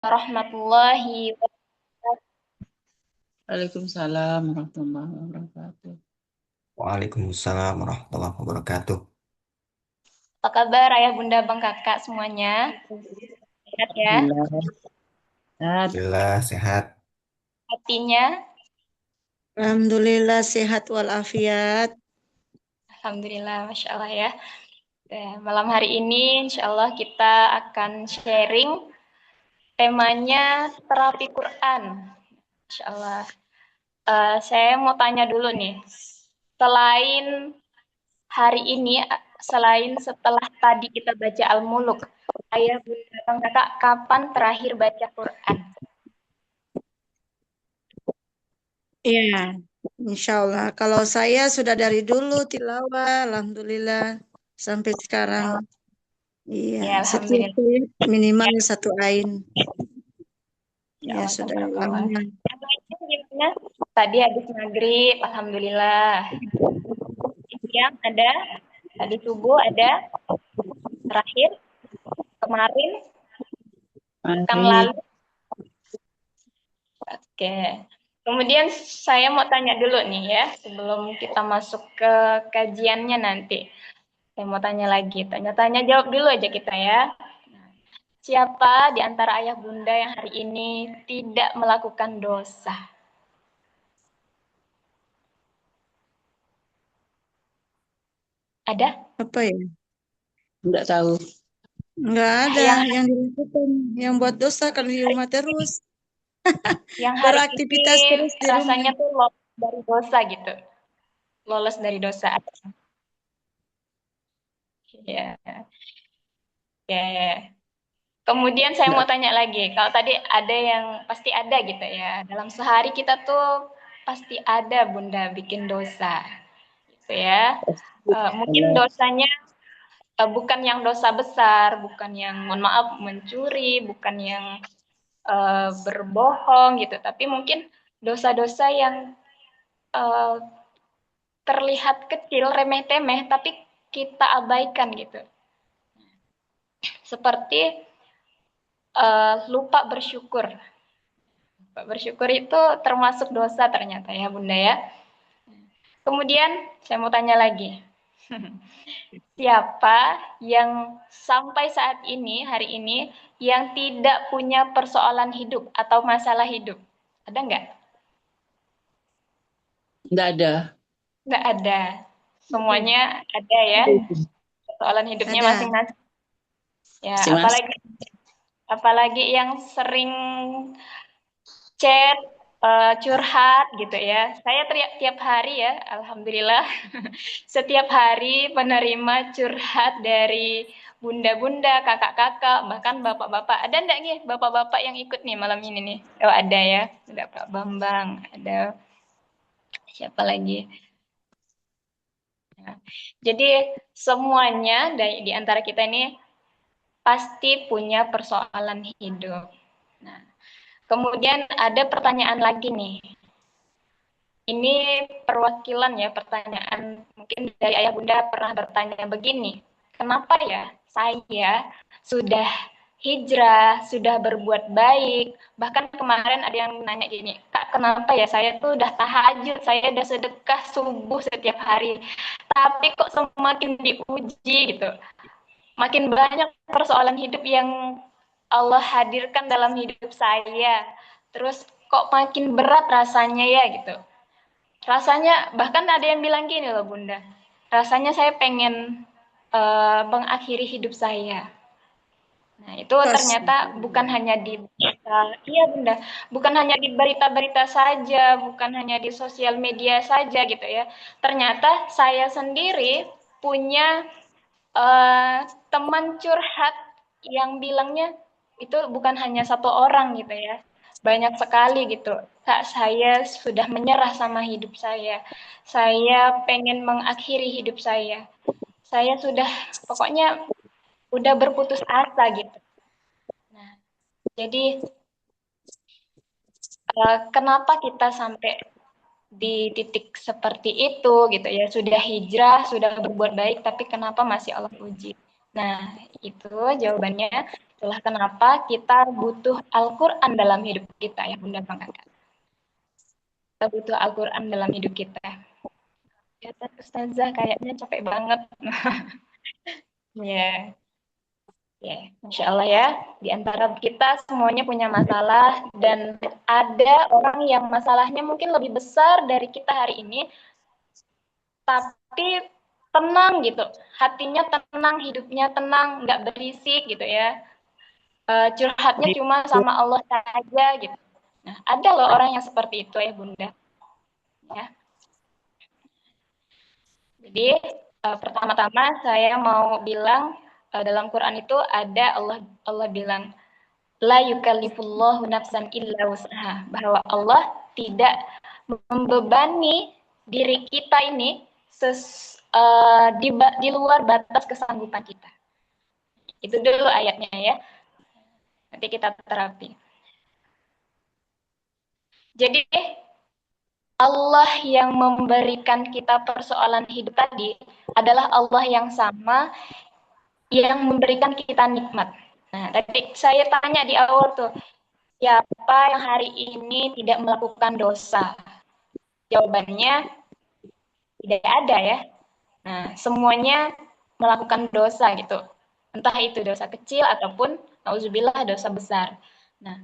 warahmatullahi wabarakatuh. Waalaikumsalam warahmatullahi wabarakatuh. Waalaikumsalam warahmatullahi wabarakatuh. Apa kabar ayah bunda bang kakak semuanya? Sehat ya Alhamdulillah. Sehat. Alhamdulillah sehat. hatinya? Alhamdulillah sehat walafiat. Alhamdulillah, Masya Allah ya. Malam hari ini insya Allah kita akan sharing temanya terapi Quran. Insya Allah. Saya mau tanya dulu nih, selain hari ini, selain setelah tadi kita baca Al-Muluk, ayah bunda bang kakak kapan terakhir baca Quran? Iya, insya Allah. Kalau saya sudah dari dulu tilawah, alhamdulillah sampai sekarang. Oh, Iya, ya setiap Alhamdulillah. hari minimal Ya, satu ain. Insya Ya Allah, sudah tabarakallah. lama. Yang lainnya gimana? Tadi habis maghrib, Alhamdulillah. Siang ada, tadi subuh ada, terakhir kemarin, pekan Mari. lalu. Oke. Kemudian saya mau tanya dulu nih ya, sebelum kita masuk ke kajiannya nanti. Saya mau tanya lagi, tanya-tanya jawab dulu aja kita ya. Siapa di antara ayah bunda yang hari ini tidak melakukan dosa? Ada? Apa ya? Enggak tahu. Enggak ada Yang yang dilakukan, yang buat dosa kalau di rumah terus, yang hari ini beraktivitas terus di rumah. rasanya tuh lolos dari dosa gitu. Lolos dari dosa. Ya. Oke. Kemudian saya mau Enggak. tanya lagi, kalau tadi ada yang pasti ada gitu ya, dalam sehari kita tuh pasti ada bunda bikin dosa, gitu ya. Mungkin Ada. dosanya bukan yang dosa besar, bukan yang mohon maaf mencuri, bukan yang berbohong gitu, tapi mungkin dosa-dosa yang eh, terlihat kecil, remeh-temeh, tapi kita abaikan gitu. Seperti lupa bersyukur. Bersyukur itu termasuk dosa ternyata ya Bunda ya. Kemudian saya mau tanya lagi. Siapa yang sampai saat ini, hari ini, yang tidak punya persoalan hidup atau masalah hidup? Ada nggak? Enggak ada. Nggak ada. Semuanya ada ya. Persoalan hidupnya Ada. masing-masing. Ya, Masing-masing. apalagi yang sering chat, curhat gitu ya. Saya tiap hari ya, alhamdulillah, setiap hari penerima curhat dari bunda-bunda, kakak-kakak, bahkan bapak-bapak. Ada enggak nih bapak-bapak yang ikut nih malam ini nih? Oh ada ya, ada Pak Bambang, ada siapa lagi? Nah, jadi semuanya di antara kita ini pasti punya persoalan hidup. Nah, kemudian ada pertanyaan lagi nih. Ini perwakilan ya pertanyaan mungkin dari ayah bunda pernah bertanya begini, kenapa ya saya sudah hijrah, sudah berbuat baik, bahkan kemarin ada yang nanya gini, Kak kenapa ya saya tuh udah tahajud, saya udah sedekah subuh setiap hari, tapi kok semakin diuji gitu, makin banyak persoalan hidup yang Allah hadirkan dalam hidup saya, terus kok makin berat rasanya ya gitu. Rasanya bahkan ada yang bilang gini loh Bunda, rasanya saya pengen mengakhiri hidup saya. Nah itu ternyata bukan Astagfirullah. hanya di berita, iya Bunda, bukan hanya di berita-berita saja, bukan hanya di sosial media saja gitu ya. Ternyata saya sendiri punya teman curhat yang bilangnya itu bukan hanya satu orang gitu ya, banyak sekali gitu. Kak, saya sudah menyerah sama hidup saya pengen mengakhiri hidup saya sudah pokoknya udah berputus asa gitu. Nah, jadi kenapa kita sampai di titik seperti itu gitu ya, sudah hijrah, sudah berbuat baik, tapi kenapa masih Allah uji? Nah, itu jawabannya. Itulah kenapa kita butuh Al-Quran dalam hidup kita, ya Bunda Bang Kakak. Kita butuh Al-Quran dalam hidup kita. Ya, Ustazah kayaknya capek banget. Ya, ya, Masya Allah ya. Di antara kita semuanya punya masalah dan ada orang yang masalahnya mungkin lebih besar dari kita hari ini, tapi tenang gitu, hatinya tenang, hidupnya tenang, nggak berisik gitu ya. Curhatnya cuma sama Allah saja gitu. Nah, ada loh orang yang seperti itu ya Bunda. Ya. Jadi pertama-tama saya mau bilang dalam Quran itu ada Allah bilang la yukallifullahu nafsan illa wus'aha, bahwa Allah tidak membebani diri kita ini di luar batas kesanggupan kita. Itu dulu ayatnya ya. Nanti kita terapi. Jadi Allah yang memberikan kita persoalan hidup tadi adalah Allah yang sama yang memberikan kita nikmat. Nah, tadi saya tanya di awal tuh, siapa yang hari ini tidak melakukan dosa? Jawabannya tidak ada ya. Nah, semuanya melakukan dosa gitu. Entah itu dosa kecil ataupun nauzubillah dosa besar. Nah,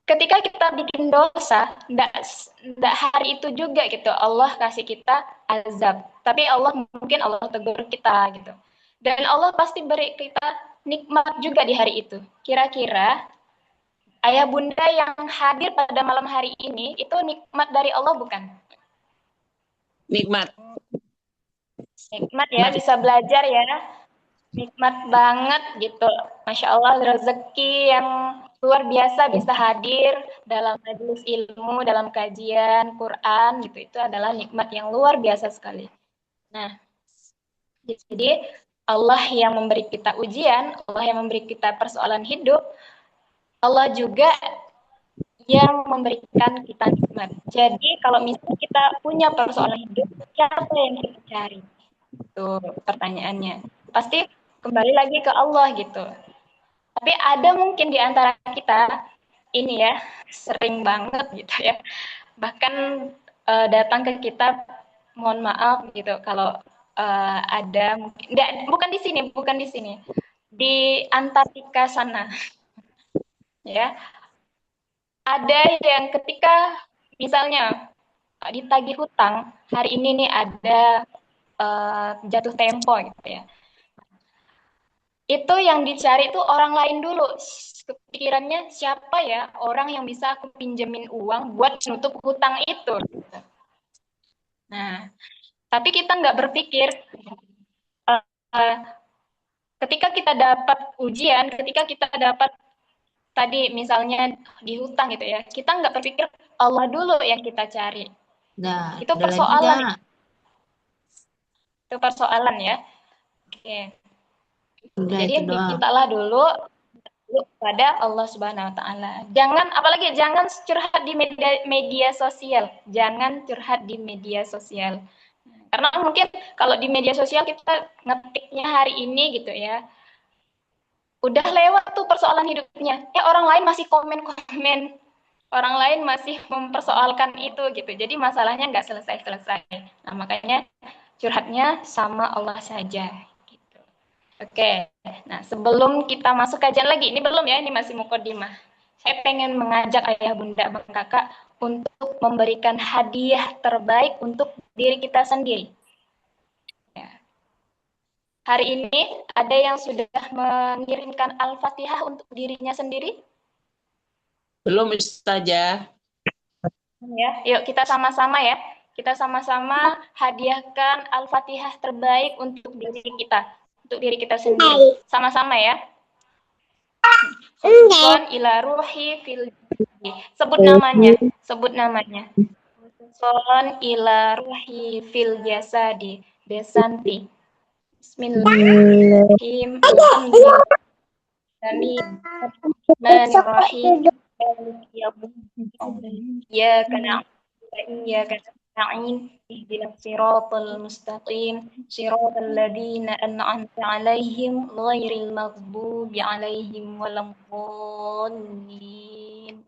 ketika kita bikin dosa, enggak hari itu juga gitu Allah kasih kita azab. Tapi mungkin Allah tegur kita gitu. Dan Allah pasti beri kita nikmat juga di hari itu. Kira-kira ayah bunda yang hadir pada malam hari ini itu nikmat dari Allah bukan? Nikmat. Nikmat ya, bisa belajar ya. Nikmat banget gitu. Masya Allah, rezeki yang luar biasa bisa hadir dalam majelis ilmu, dalam kajian Quran gitu. Itu adalah nikmat yang luar biasa sekali. Nah, jadi Allah yang memberi kita ujian, Allah yang memberi kita persoalan hidup, Allah juga yang memberikan kita nikmat. Jadi kalau misalnya kita punya persoalan hidup, siapa yang kita cari? Itu pertanyaannya. Pasti kembali lagi ke Allah gitu. Tapi ada mungkin di antara kita ini ya sering banget gitu ya. Bahkan datang ke kita, mohon maaf gitu kalau ada mungkin bukan di sini. Di Antartika sana ya. Ada yang ketika misalnya ditagih hutang, hari ini nih ada jatuh tempo gitu ya. Itu yang dicari itu orang lain dulu. Kepikirannya siapa ya orang yang bisa aku pinjemin uang buat nutup hutang itu. Nah, tapi kita nggak berpikir ketika kita dapat ujian, ketika kita dapat tadi misalnya di hutang gitu ya, kita nggak berpikir Allah dulu yang kita cari. Nah, Itu persoalan. Itu persoalan ya. Oke. Udah Jadi itu doang. mintalah dulu pada Allah Subhanahu wa taala. Jangan curhat di media sosial. Jangan curhat di media sosial. Karena mungkin kalau di media sosial kita ngetiknya hari ini gitu ya. Udah lewat tuh persoalan hidupnya. Orang lain masih komen-komen. Orang lain masih mempersoalkan itu gitu. Jadi masalahnya nggak selesai-selesai. Nah, makanya curhatnya sama Allah saja. Oke, nah sebelum kita masuk kajian lagi, ini belum ya, ini masih mukadimah. Saya pengen mengajak ayah bunda bang kakak untuk memberikan hadiah terbaik untuk diri kita sendiri. Ya. Hari ini ada yang sudah mengirimkan Al-Fatihah untuk dirinya sendiri? Belum Ustazah. Ya, yuk kita sama-sama ya. Kita sama-sama hadiahkan Al-Fatihah terbaik untuk diri kita. Untuk diri kita sendiri. Sama-sama ya. Khususon ila ruhi fil sebut namanya. Khususon ila ruhi fil jasadi Desanti. Bismillahirrahmanirrahim. Bismillahirrahmanirrahim. Ya karena nasta'in ihdinas siratal mustaqim siratal ladzina an'amta 'alaihim ghairil maghdubi 'alaihim waladdallin.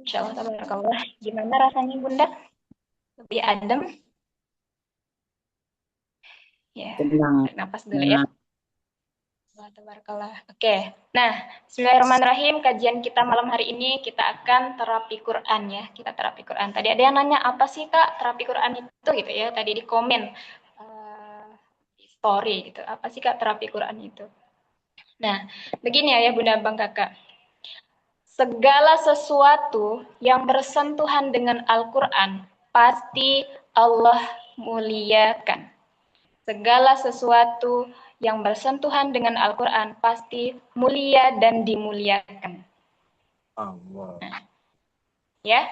Insyaallah tabarakallah. Gimana rasanya Bunda? Lebih adem? Ya, Tenang. tarik napas dulu ya. Tabarakallah. Oke. Nah, bismillahirrahmanirrahim. Kajian kita malam hari ini kita akan terapi Quran ya. Kita terapi Quran. Tadi ada yang nanya apa sih Kak terapi Quran itu gitu ya. Tadi di komen story gitu. Apa sih Kak terapi Quran itu? Nah, begini ya Bunda Abang Kakak. Segala sesuatu yang bersentuhan dengan Al-Quran pasti Allah muliakan. Segala sesuatu yang bersentuhan dengan Al-Quran pasti mulia dan dimuliakan. Nah, ya,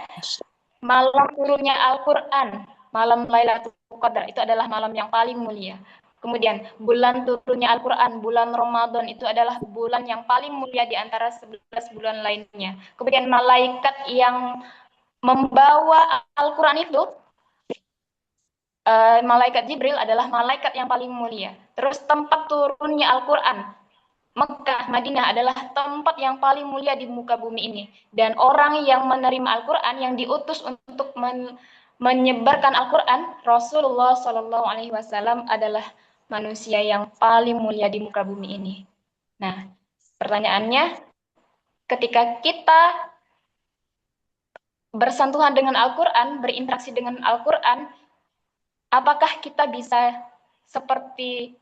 malam turunnya Al-Quran, malam Lailatul Qadar itu adalah malam yang paling mulia. Kemudian bulan turunnya Al-Quran, bulan Ramadan itu adalah bulan yang paling mulia di antara 11 bulan lainnya. Kemudian malaikat yang membawa Al-Quran itu, malaikat Jibril adalah malaikat yang paling mulia. Terus tempat turunnya Al-Quran, Mekah, Madinah adalah tempat yang paling mulia di muka bumi ini. Dan orang yang menerima Al-Quran, yang diutus untuk menyebarkan Al-Quran, Rasulullah SAW adalah manusia yang paling mulia di muka bumi ini. Nah, pertanyaannya, ketika kita bersentuhan dengan Al-Quran, berinteraksi dengan Al-Quran, apakah kita bisa seperti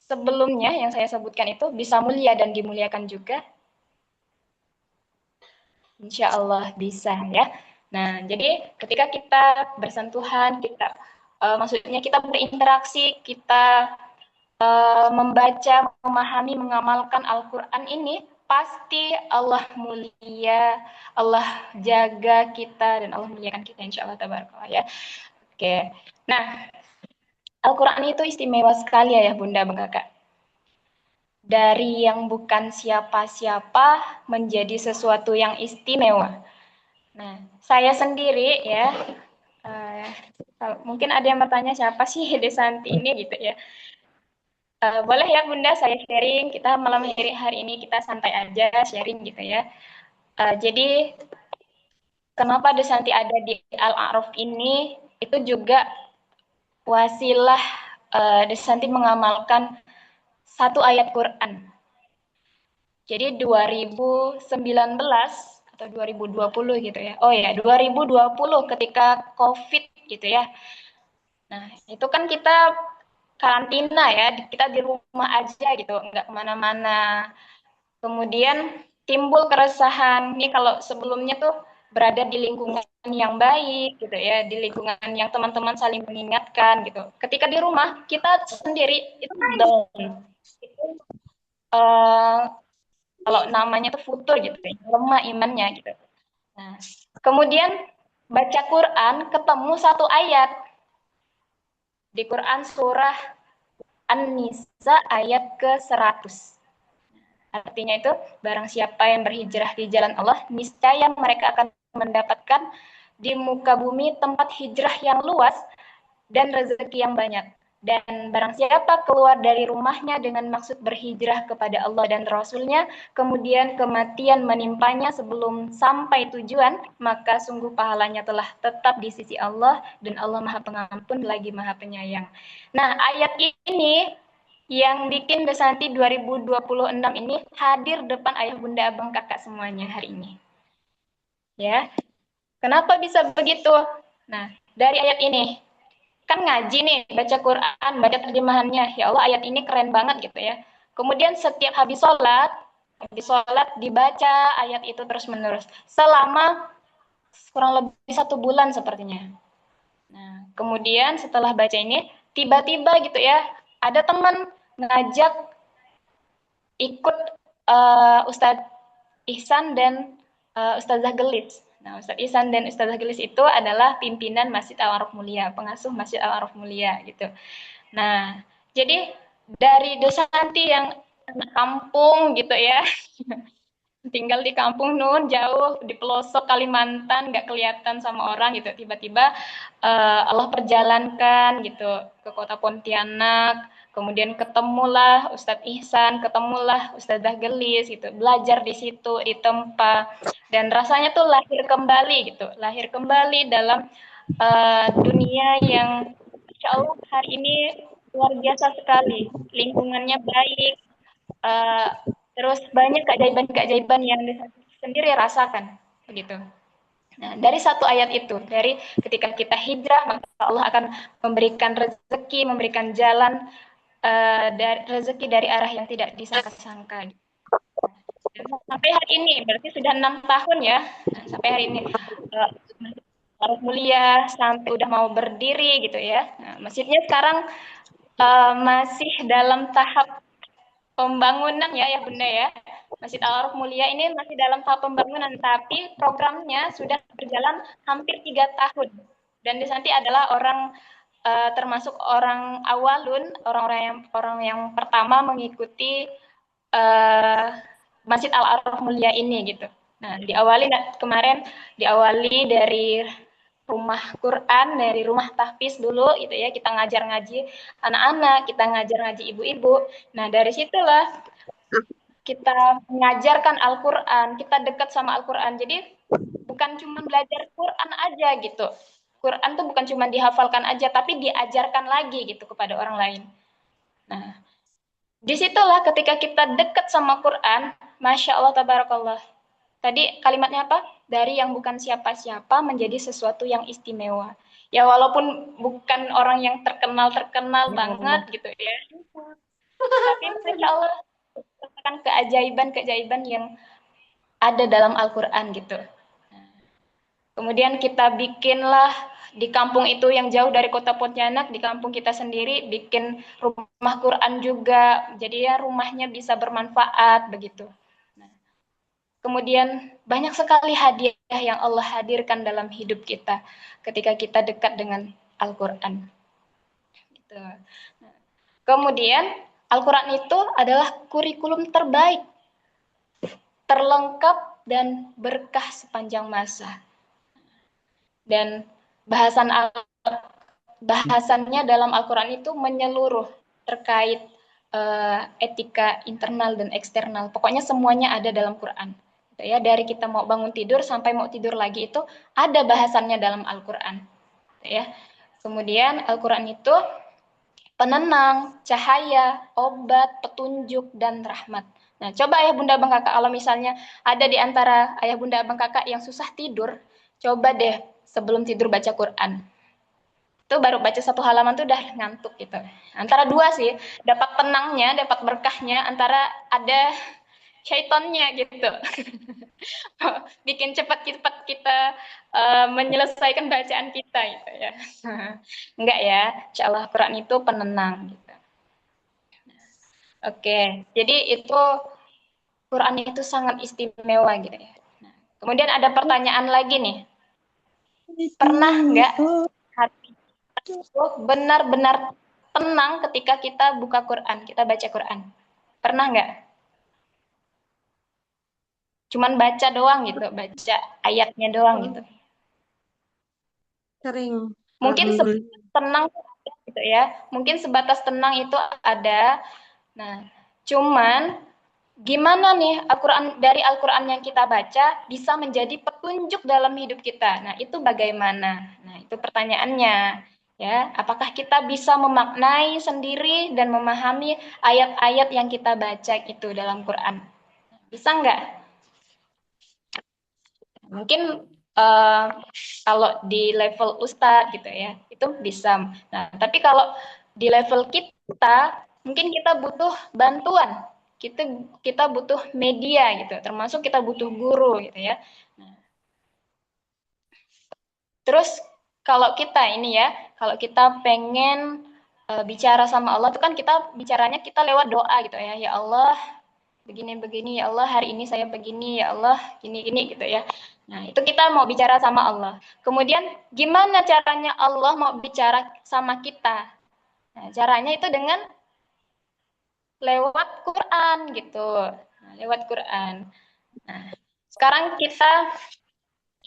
sebelumnya yang saya sebutkan itu, bisa mulia dan dimuliakan juga? Insya Allah bisa ya. Nah, jadi ketika kita bersentuhan, maksudnya kita berinteraksi, kita membaca, memahami, mengamalkan Al-Quran ini, pasti Allah mulia, Allah jaga kita, dan Allah muliakan kita insya Allah tabarakallah ya. Oke, nah Al-Quran itu istimewa sekali ya Bunda Bang Kakak. Dari yang bukan siapa-siapa menjadi sesuatu yang istimewa. Nah, saya sendiri ya, mungkin ada yang bertanya siapa sih Desanti ini gitu ya. Boleh ya Bunda saya sharing, kita malam hari ini kita santai aja sharing gitu ya. Jadi kenapa Desanti ada di Al-A'raf ini, itu juga wasilah Desanti mengamalkan satu ayat Quran. Jadi 2019 atau 2020 gitu ya. Oh ya, 2020 ketika COVID gitu ya. Nah, itu kan kita karantina ya, kita di rumah aja gitu, nggak kemana-mana. Kemudian timbul keresahan, nih kalau sebelumnya tuh berada di lingkungan yang baik gitu ya, di lingkungan yang teman-teman saling mengingatkan gitu. Ketika di rumah, kita sendiri itu down. Itu, kalau namanya tuh futur gitu ya, lemah imannya gitu. Nah, kemudian baca Quran, ketemu satu ayat di Quran surah An-Nisa ayat ke-100. Artinya itu, barang siapa yang berhijrah di jalan Allah, niscaya mereka akan mendapatkan di muka bumi tempat hijrah yang luas dan rezeki yang banyak. Dan barang siapa keluar dari rumahnya dengan maksud berhijrah kepada Allah dan Rasul-Nya, kemudian kematian menimpanya sebelum sampai tujuan, maka sungguh pahalanya telah tetap di sisi Allah, dan Allah Maha Pengampun lagi Maha Penyayang. Nah, ayat ini yang bikin Desanti 2026 ini hadir depan ayah bunda abang kakak semuanya hari ini. Ya, kenapa bisa begitu? Nah, dari ayat ini, kan ngaji nih, baca Quran, baca terjemahannya. Ya Allah, ayat ini keren banget gitu ya. Kemudian setiap habis sholat dibaca ayat itu terus-menerus. Selama kurang lebih 1 bulan sepertinya. Nah, kemudian setelah baca ini, tiba-tiba gitu ya, ada teman ngajak ikut Ustadz Ihsan dan Ustazah Gelis. Nah, Ustadz Ihsan dan Ustazah Gelis itu adalah pimpinan Masjid Al-Araf Mulia, pengasuh Masjid Al-Araf Mulia gitu. Nah, jadi dari Desanti yang kampung gitu ya, tinggal di kampung nun jauh di pelosok Kalimantan, nggak kelihatan sama orang gitu. Tiba-tiba Allah perjalankan gitu ke kota Pontianak. Kemudian ketemulah Ustadz Ihsan, ketemulah Ustadzah Gelis gitu, belajar di situ, di tempat, dan rasanya tuh lahir kembali gitu, lahir kembali dalam dunia yang Insya Allah hari ini luar biasa sekali, lingkungannya baik, terus banyak keajaiban-keajaiban yang sendiri rasakan, begitu. Nah, dari satu ayat itu, dari ketika kita hijrah, maka Allah akan memberikan rezeki, memberikan jalan rezeki dari arah yang tidak disangka-sangka. Dan sampai hari ini, berarti sudah 6 tahun ya. Nah, sampai hari ini Arif Mulia sampai udah mau berdiri gitu ya. Nah, masjidnya sekarang masih dalam tahap pembangunan ya Bunda ya. Masjid Al-Arif Mulia ini masih dalam tahap pembangunan, tapi programnya sudah berjalan hampir 3 tahun. Dan di sana adalah orang termasuk orang awalun, orang yang pertama mengikuti Masjid Al-Arif Mulia ini gitu. Nah, diawali dari rumah Quran, dari rumah tahfiz dulu gitu ya, kita ngajar ngaji anak-anak, kita ngajar ngaji ibu-ibu. Nah, dari situlah kita mengajarkan Al-Quran, kita dekat sama Al-Quran. Jadi bukan cuma belajar Quran aja gitu. Quran tuh bukan cuma dihafalkan aja, tapi diajarkan lagi gitu kepada orang lain. Nah, disitulah ketika kita dekat sama Quran, Masya Allah, Tabarakallah. Tadi kalimatnya apa? Dari yang bukan siapa-siapa menjadi sesuatu yang istimewa. Ya walaupun bukan orang yang terkenal banget gitu ya. Tapi Masya Allah, kan keajaiban-keajaiban yang ada dalam Al-Quran gitu. Kemudian kita bikinlah di kampung itu yang jauh dari kota Pontianak, di kampung kita sendiri, bikin rumah Quran juga. Jadi ya rumahnya bisa bermanfaat begitu. Nah, kemudian banyak sekali hadiah yang Allah hadirkan dalam hidup kita ketika kita dekat dengan Al-Quran. Gitu. Nah, kemudian Al-Quran itu adalah kurikulum terbaik, terlengkap dan berkah sepanjang masa. Dan bahasannya dalam Al-Quran itu menyeluruh terkait etika internal dan eksternal. Pokoknya semuanya ada dalam Quran. Gitu ya, dari kita mau bangun tidur sampai mau tidur lagi itu ada bahasannya dalam Al-Quran. Gitu ya. Kemudian Al-Quran itu penenang, cahaya, obat, petunjuk, dan rahmat. Nah, coba ayah bunda abang kakak, kalau misalnya ada di antara ayah bunda abang kakak yang susah tidur, coba deh sebelum tidur baca Quran. Itu baru baca 1 halaman tuh udah ngantuk gitu. Antara dua sih, dapat tenangnya, dapat berkahnya, antara ada syaitonnya gitu. Bikin cepat-cepat kita menyelesaikan bacaan kita gitu ya. Enggak ya, insya Allah Quran itu penenang gitu. Oke, jadi itu Quran itu sangat istimewa gitu ya. Nah, kemudian ada pertanyaan lagi nih. Pernah nggak hati itu benar-benar tenang ketika kita buka Quran, kita baca Quran? Pernah nggak? Cuman baca doang gitu, baca ayatnya doang gitu. Sering. Mungkin Alhamdulillah. tenang gitu ya. Mungkin sebatas tenang itu ada. Nah, cuman gimana nih dari Al-Quran yang kita baca bisa menjadi petunjuk dalam hidup kita. Nah, itu bagaimana? Nah, itu pertanyaannya. Ya, apakah kita bisa memaknai sendiri dan memahami ayat-ayat yang kita baca itu dalam Quran? Bisa nggak? Mungkin kalau di level ustadz gitu ya, itu bisa. Nah, tapi kalau di level kita, mungkin kita butuh bantuan. Kita butuh media gitu, termasuk kita butuh guru gitu ya. Nah, terus kalau kita ini ya, kalau kita pengen bicara sama Allah itu kan kita bicaranya kita lewat doa gitu ya. Ya Allah, begini-begini, ya Allah hari ini saya begini, ya Allah gini-gini gitu ya. Nah, itu kita mau bicara sama Allah. Kemudian gimana caranya Allah mau bicara sama kita? Nah, caranya itu dengan lewat Quran gitu. Nah, lewat Quran. Nah, sekarang kita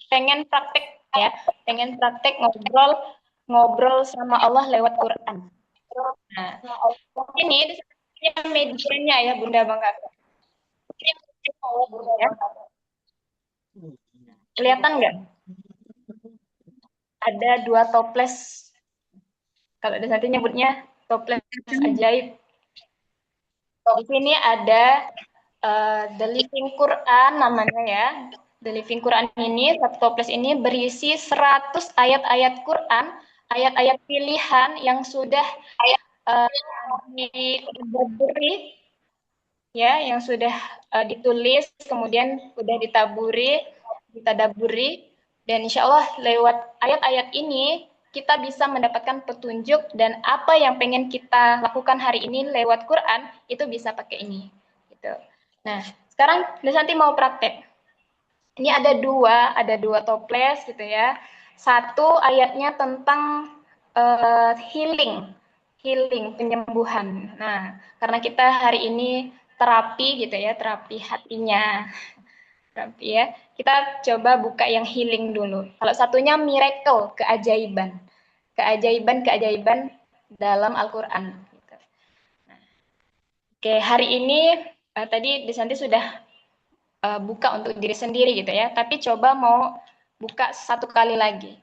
pengen praktek ya, pengen praktek ngobrol sama Allah lewat Quran. Nah, ini medianya ya Bunda Bangga. Ya. Kelihatan nggak? Ada dua toples. Kalau di nanti nyebutnya toples ajaib. Di sini ada The Living Quran namanya ya. The Living Quran ini, satu toples ini berisi 100 ayat-ayat Quran, ayat-ayat pilihan yang sudah diberi ya, yang sudah ditulis, kemudian sudah ditadaburi, dan insya Allah lewat ayat-ayat ini kita bisa mendapatkan petunjuk dan apa yang pengen kita lakukan hari ini lewat Quran itu bisa pakai ini. Gitu. Nah, sekarang Desanti mau praktek. Ini ada dua toples gitu ya. Satu ayatnya tentang healing, penyembuhan. Nah, karena kita hari ini terapi gitu ya, terapi hatinya, terapi ya. Kita coba buka yang healing dulu. Kalau satunya miracle, keajaiban, keajaiban dalam Al-Quran. Gitu. Nah, oke, hari ini tadi Desanti sudah buka untuk diri sendiri gitu ya, tapi coba mau buka satu kali lagi.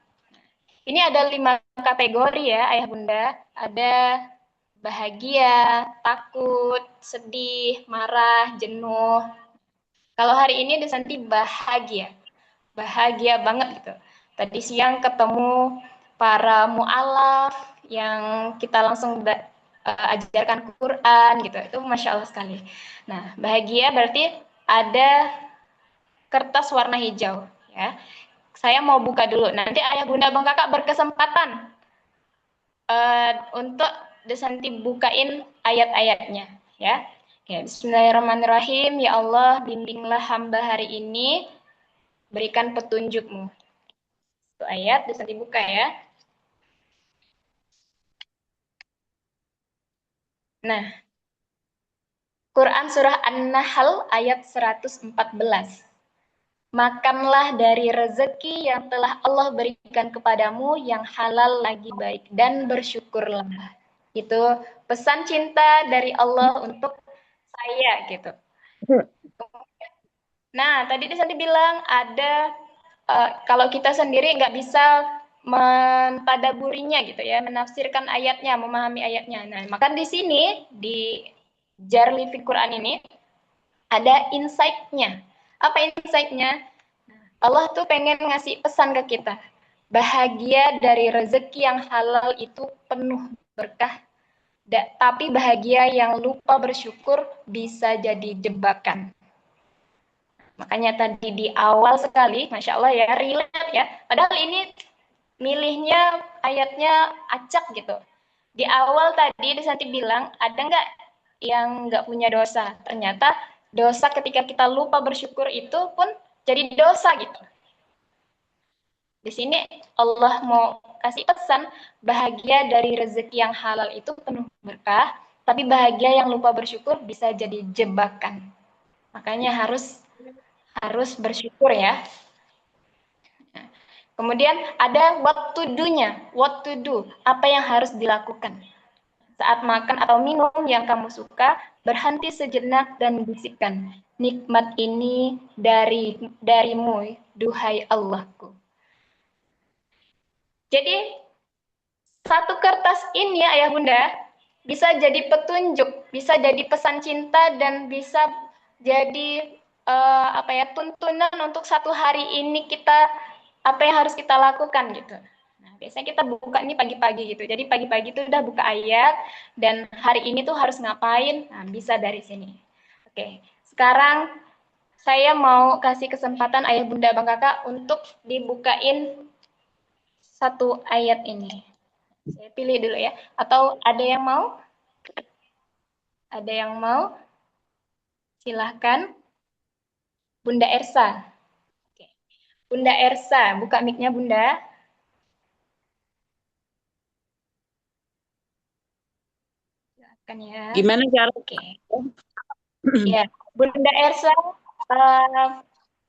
Ini ada 5 kategori ya, Ayah Bunda. Ada bahagia, takut, sedih, marah, jenuh. Kalau hari ini Desanti bahagia. Bahagia banget gitu. Tadi siang ketemu para mu'alaf yang kita langsung ajarkan Quran gitu. Itu Masya Allah sekali. Nah, bahagia berarti ada kertas warna hijau ya. Saya mau buka dulu. Nanti Ayah Bunda Bang Kakak berkesempatan untuk Desanti bukain ayat-ayatnya ya. Ya, Bismillahirrahmanirrahim. Ya Allah, bimbinglah hamba hari ini, berikan petunjukmu. Itu ayat Desanti buka ya. Nah, Quran surah An-Nahl ayat 114. Makanlah dari rezeki yang telah Allah berikan kepadamu yang halal lagi baik dan bersyukurlah. Itu pesan cinta dari Allah untuk saya gitu. Nah, tadi Desanti bilang ada kalau kita sendiri nggak bisa mentadaburinya gitu ya, menafsirkan ayatnya, memahami ayatnya. Nah, maka di sini di Jar Living Quran ini ada insight-nya. Apa insight-nya? Allah tuh pengen ngasih pesan ke kita. Bahagia dari rezeki yang halal itu penuh berkah. Tapi bahagia yang lupa bersyukur bisa jadi jebakan. Makanya tadi di awal sekali, Masya Allah ya, relate ya. Padahal ini milihnya ayatnya acak gitu. Di awal tadi Desanti bilang, ada nggak yang nggak punya dosa? Ternyata dosa ketika kita lupa bersyukur itu pun jadi dosa gitu. Di sini Allah mau kasih pesan, bahagia dari rezeki yang halal itu penuh berkah, tapi bahagia yang lupa bersyukur bisa jadi jebakan. Makanya harus bersyukur ya. Kemudian ada what to do-nya, what to do, apa yang harus dilakukan. Saat makan atau minum yang kamu suka, berhenti sejenak dan bisikkan, nikmat ini darimu, duhai Allahku. Jadi, satu kertas ini Ayah Bunda bisa jadi petunjuk, bisa jadi pesan cinta dan bisa jadi tuntunan untuk satu hari ini kita apa yang harus kita lakukan gitu. Nah, biasanya kita buka ini pagi-pagi gitu. Jadi pagi-pagi itu udah buka ayat dan hari ini tuh harus ngapain? Nah, bisa dari sini. Oke. Sekarang saya mau kasih kesempatan Ayah Bunda Bang Kakak untuk dibukain satu ayat ini. Saya pilih dulu ya. Atau ada yang mau? Ada yang mau? Silahkan. Bunda Ersa. Oke. Bunda Ersa, buka mic-nya Bunda. Silahkan ya. Gimana cara? Oke. Ya, Bunda Ersa,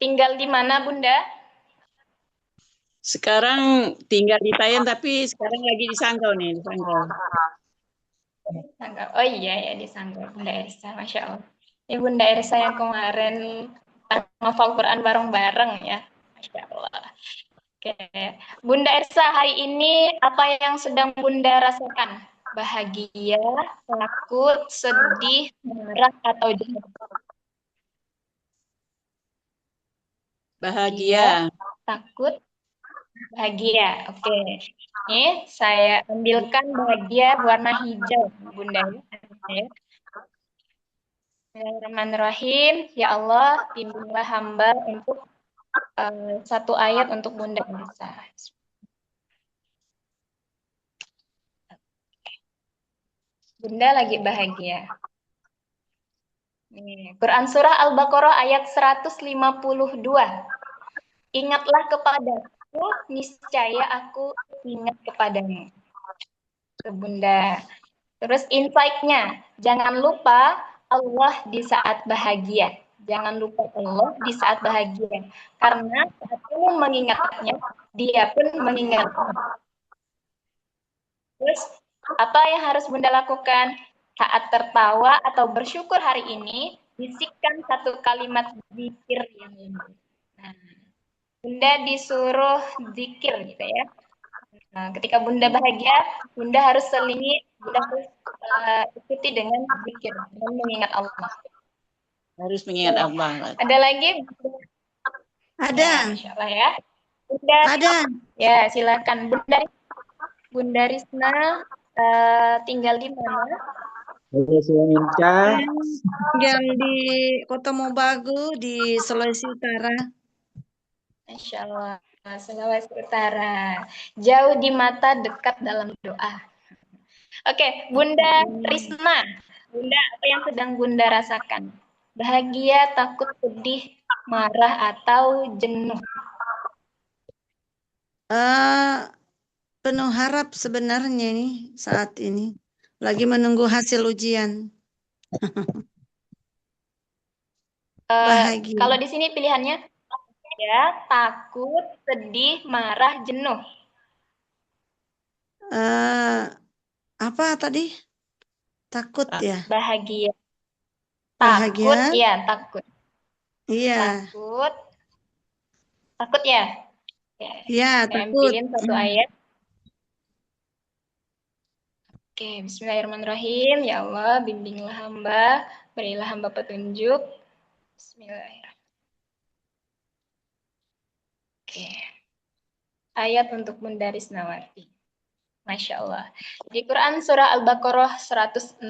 tinggal di mana, Bunda? Sekarang tinggal di Tayan tapi sekarang lagi di Sanggau nih, di Sanggau. Sanggau. Oh iya ya, di Sanggau, Bunda Ersa, Masya Allah. Ini Bunda Ersa yang kemarin ngafal Quran bareng-bareng ya. Masya Allah. Oke. Bunda Ersa, hari ini apa yang sedang Bunda rasakan? Bahagia, takut, sedih, marah, atau jenuh? Bahagia. Takut, bahagia. Oke. Ini saya ambilkan bahagia warna hijau, Bunda. Ya. Bismillahirrahmanirrahim. Ya Allah, bimbinglah hamba untuk satu ayat untuk Bunda Elsa. Bunda lagi bahagia. Nih, Quran Surah Al-Baqarah ayat 152. Ingatlah kepadaku, niscaya aku ingat kepadamu. Ke Bunda. Terus insight-nya, jangan lupa Allah di saat bahagia. Jangan lupa Allah di saat bahagia. Karena saat kamu mengingatnya, dia pun mengingatmu. Terus, apa yang harus Bunda lakukan? Saat tertawa atau bersyukur hari ini, bisikkan satu kalimat zikir yang lembut. Nah, Bunda disuruh zikir gitu ya. Nah, ketika Bunda bahagia, Bunda harus selingi, Bunda harus ikuti dengan zikir, dengan mengingat Allah. Harus mengingat Allah. Ada lagi? Ada. Ya, Masya Allah ya. Bunda, Ada. ya silakan. Bunda Risna tinggal di mana? Saya tinggal di Kota Mobagu di Sulawesi Utara. Masya Allah, Sulawesi Utara. Jauh di mata, dekat dalam doa. Oke, Bunda Risma. Bunda, apa yang sedang Bunda rasakan? Bahagia, takut, sedih, marah, atau jenuh? Penuh harap sebenarnya nih saat ini. Lagi menunggu hasil ujian. Bahagia. Kalau di sini pilihannya ya, takut, sedih, marah, jenuh. Apa tadi? Takut ya? Bahagia. Bahagia. Takut, ya, takut. Iya. Takut. Takut ya? Ya, Saya takut. ambilin satu ayat. Oke, bismillahirrahmanirrahim. Ya Allah, bimbinglah hamba, berilah hamba petunjuk. Bismillahirrahmanirrahim. Oke. Ayat untuk Bunda Risnawati. Masya Allah. Di Quran Surah Al-Baqarah 186.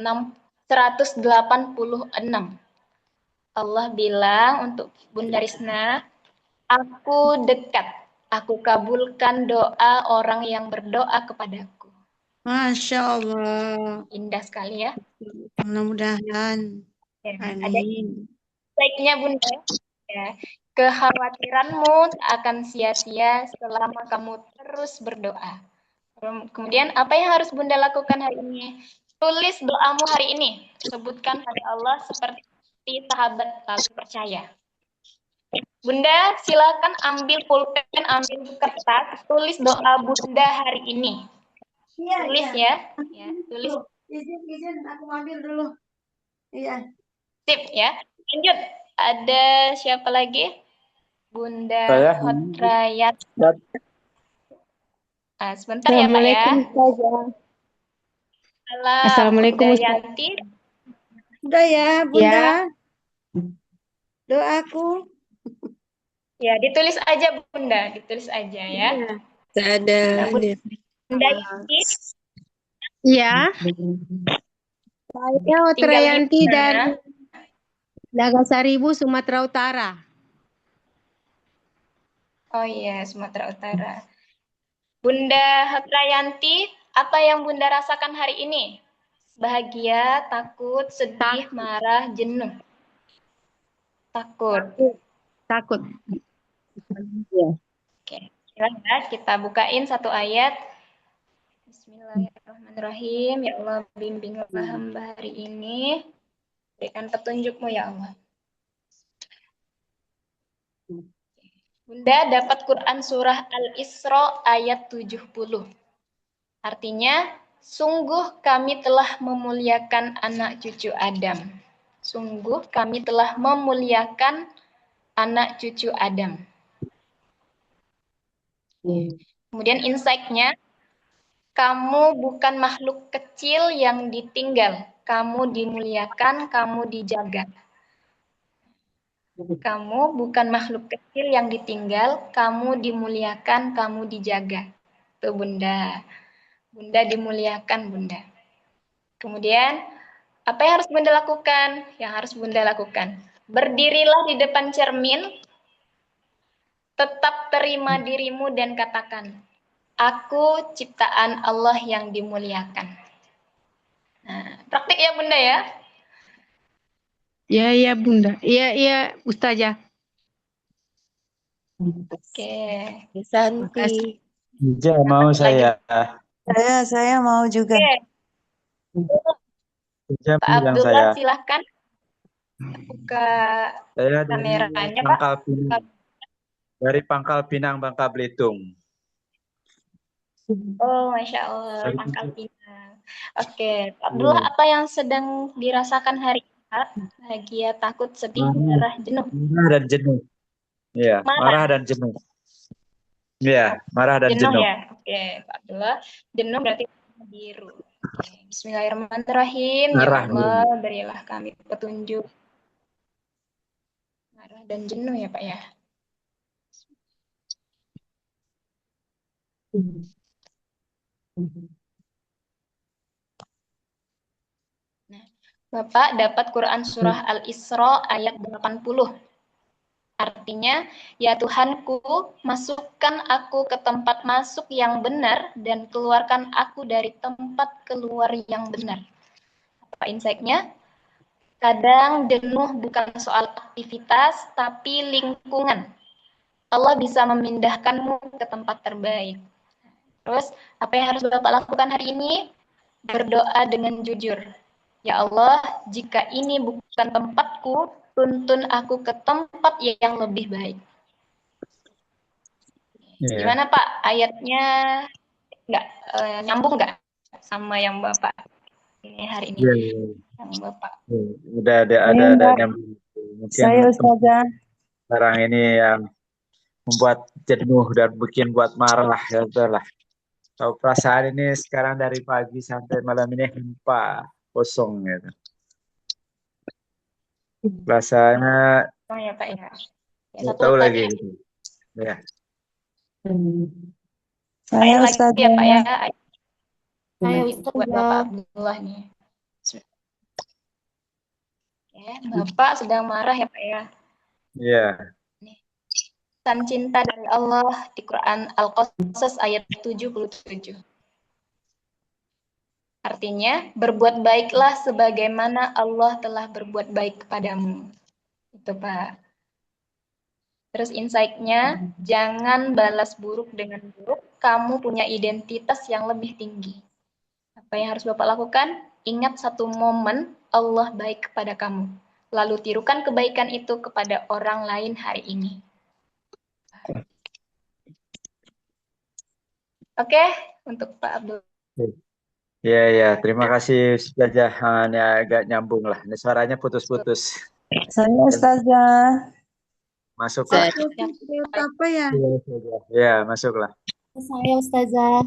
Allah bilang untuk Bunda Risna, aku dekat, aku kabulkan doa orang yang berdoa kepadaku. Masya Allah. Indah sekali ya. Mudah-mudahan. Ya, ada Amin. baiknya Bunda. Ya, kekhawatiranmu akan sia-sia selama kamu terus berdoa. Kemudian apa yang harus Bunda lakukan hari ini? Tulis doamu hari ini. Sebutkan pada Allah seperti sahabat lalu percaya. Bunda, silakan ambil pulpen, ambil kertas, tulis doa Bunda hari ini. Iya, Tulis iya. ya, tulis. Izin, aku ambil dulu. Iya. Sip ya. Lanjut. Ada siapa lagi? Bunda Hotrayat. Sebentar ya Pak ya. Assalamualaikum Bunda Ustaz. Yanti. Udah ya, Bunda. Ya. Doaku. Ya, ditulis aja Bunda, ditulis aja ya. Ada. Bunda Yanti. Iya. Saya Otrayanti dari Nagasaribu, Sumatera Utara. Oh iya, Sumatera Utara. Bunda Hotrayanti, apa yang Bunda rasakan hari ini? Bahagia, takut, sedih, marah, jenuh? Takut. Takut. Oke, silahkan kita bukain satu ayat. Bismillahirrahmanirrahim. Ya Allah, bimbinglah hamba hari ini. Berikan petunjukmu ya Allah. Bunda dapat Quran surah Al-Isra ayat 70. Artinya, sungguh kami telah memuliakan anak cucu Adam. Sungguh kami telah memuliakan anak cucu Adam. Kemudian insight-nya, kamu bukan makhluk kecil yang ditinggal. Kamu dimuliakan, kamu dijaga. Kamu bukan makhluk kecil yang ditinggal, kamu dimuliakan, kamu dijaga. Tuh Bunda. Bunda dimuliakan, Bunda. Kemudian, apa yang harus Bunda lakukan? Yang harus Bunda lakukan. Berdirilah di depan cermin, tetap terima dirimu dan katakan, aku ciptaan Allah yang dimuliakan. Nah, praktik ya Bunda ya. Ya, ya Bunda. Iya, iya Ustazah. Oke. Makasih. Santi. Ja, mau Lagi. saya. Saya mau juga. Oke, Ja, Pak bilang Abdullah saya. silahkan buka Saya dari kameranya Pak. Pangkal Pinang. Dari Pangkal Pinang, Bangka Belitung. Oh, Masya Allah, Dari Pangkal Pangkal- Pinang. Oke, Pak Abdullah, Iya. apa yang sedang dirasakan hari ini, Pak? Bahagia, takut, sedih, marah, jenuh. Marah dan jenuh. Iya, marah dan jenuh. Iya, marah dan Jenuh jenuh. ya? Oke, Pak Abdullah. Jenuh berarti warna biru. Oke, Bismillahirrahmanirrahim. Ya Marah. Allah, berilah kami petunjuk. Marah dan jenuh ya, Pak ya? Nah, Bapak dapat Quran surah Al-Isra ayat 80. Artinya, ya Tuhanku, masukkan aku ke tempat masuk yang benar dan keluarkan aku dari tempat keluar yang benar. Apa insight-nya? Kadang jenuh bukan soal aktivitas, tapi lingkungan. Allah bisa memindahkanmu ke tempat terbaik. Terus, apa yang harus Bapak lakukan hari ini? Berdoa dengan jujur. Ya Allah, jika ini bukan tempatku, tuntun aku ke tempat yang lebih baik. Iya. Gimana Pak? Ayatnya nggak nyambung nggak sama yang Bapak ini hari ini? Iya, iya. Yang Bapak. Ada nyambung. Mungkin Saya Ustazah. sekarang ini yang membuat jenuh dan bikin buat marah ya lah. Kalau perasaan ini sekarang dari pagi sampai malam ini hampa, kosong gitu. Rasanya Oh ya Pak ya. Ya, nggak satu tahu lagi. lagi gitu. Ya. Saya Lagi ya Pak ya. Saya Buat Bapak Ustazah. Abdullah nih. Ya, Bapak sedang marah ya Pak ya. Iya. Pesan cinta dari Allah di Quran Al-Qasas ayat 77. Artinya, berbuat baiklah sebagaimana Allah telah berbuat baik kepadamu. Itu Pak. Terus insight-nya, jangan balas buruk dengan buruk, kamu punya identitas yang lebih tinggi. Apa yang harus Bapak lakukan? Ingat satu momen Allah baik kepada kamu. Lalu tirukan kebaikan itu kepada orang lain hari ini. Oke, untuk Pak Abdul. Iya, iya. Terima kasih Ustazah. Ini agak nyambung lah. Ini suaranya putus-putus. Saya Ustazah. Masuklah. Apa ya? Iya, masuklah. Saya Ustazah.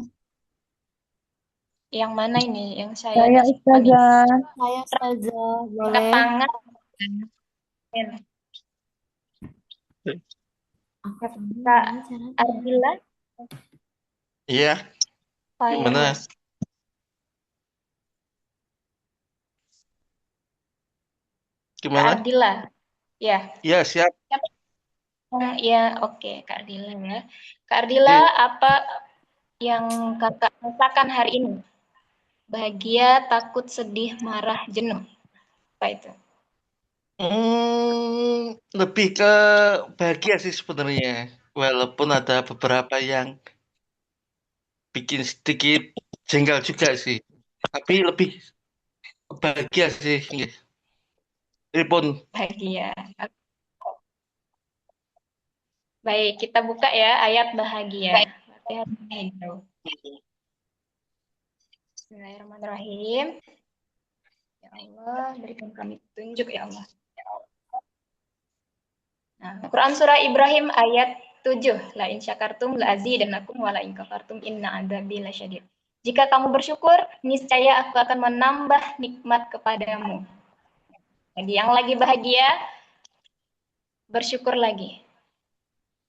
Yang mana ini? Yang saya Saya Ustazah. Saya Ustazah. angkat Boleh? tangan. Angkat Kak tangan. Ardila, Iya, saya gimana? Kak Gimana? Ardila. Ya. Iya, siap. Ya, oke, Kak Ardila ya. Kak Ardila, apa yang Kakak rasakan hari ini? Bahagia, takut, sedih, marah, jenuh. Apa itu? Lebih ke bahagia sih sebenarnya. Walaupun ada beberapa yang bikin sedikit jengkel juga sih. Tapi lebih bahagia sih. Ini pun Bahagia. Baik, kita buka ya ayat bahagia. Berarti harus hijau. Bismillahirrahmanirrahim. Ya Allah, berikan kami petunjuk ya Allah. Nah, Quran surah Ibrahim ayat 7. La in syakartum la azidannakum wa la in kafartum inna adzabi lasyadid. Jika kamu bersyukur, niscaya aku akan menambah nikmat kepadamu. Jadi yang lagi bahagia, bersyukur lagi.